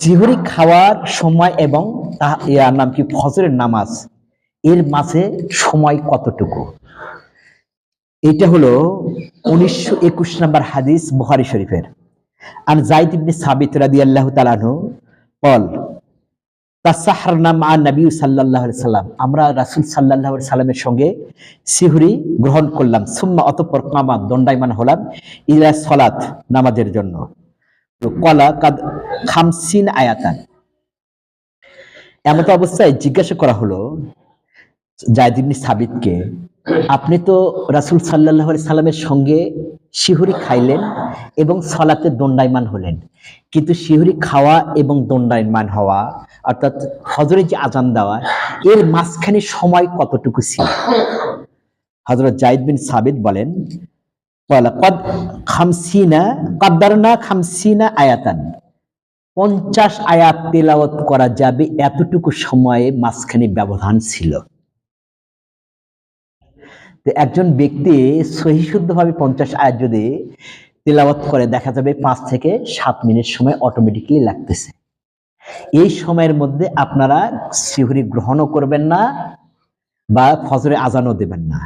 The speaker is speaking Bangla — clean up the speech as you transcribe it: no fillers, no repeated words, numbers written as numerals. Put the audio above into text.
সিহরি খাওয়ার সময় এবং ইয়ার নাম কি ফজরের নামাজ এর মাঝে সময় কতটুকু? এটা হলো 1921 নম্বর হাদিস বুখারী শরীফের। আন যায়েদ ইবনে সাবিত রাদিয়াল্লাহু তাআলা আনহু قال তাসাহহারনা মা নবী সাল্লাল্লাহু আলাইহি সাল্লাম, আমরা রাসূল সাল্লাল্লাহু আলাইহি সাল্লামের সঙ্গে সিহরি গ্রহণ করলাম। সুম্মা অতঃপর কামা দণ্ডায়মান হলাম ইলা সালাত নামাজের জন্য। কলা কাদ 50 আয়াতান। এমত অবস্থায় জিজ্ঞাসা করা হলো যায়েদ ইবনে সাবিতকে, আপনি তো রাসূল সাল্লাল্লাহু আলাইহি সাল্লামের সঙ্গে সিহরি খাইলেন এবং সালাতে দণ্ডায়মান হলেন, কিন্তু সিহরি খাওয়া এবং দণ্ডায়মান হওয়া অর্থাৎ ফজরের যে আজান দেওয়া এর মাঝখানে সময় কতটুকু ছিল? হযরত যায়েদ বিন সাবিত বলেন, ক্বালা ক্বাদ 50 কাদ্দারনা 50 আয়াতান, 50 আয়াত তেলাওয়াত করা যাবে এতটুকু সময়ে মাঝখানে ব্যবধান ছিল। তো একজন ব্যক্তি সহিশুদ্ধভাবে 50 আয়াত যদি তেলাওয়াত করে, দেখা যাবে 5 থেকে 7 মিনিট সময় অটোমেটিক্যালি লাগতেছে। এই সময়ের মধ্যে আপনারা সিহরি গ্রহণও করবেন না বা ফজরে আজানও দেবেন না।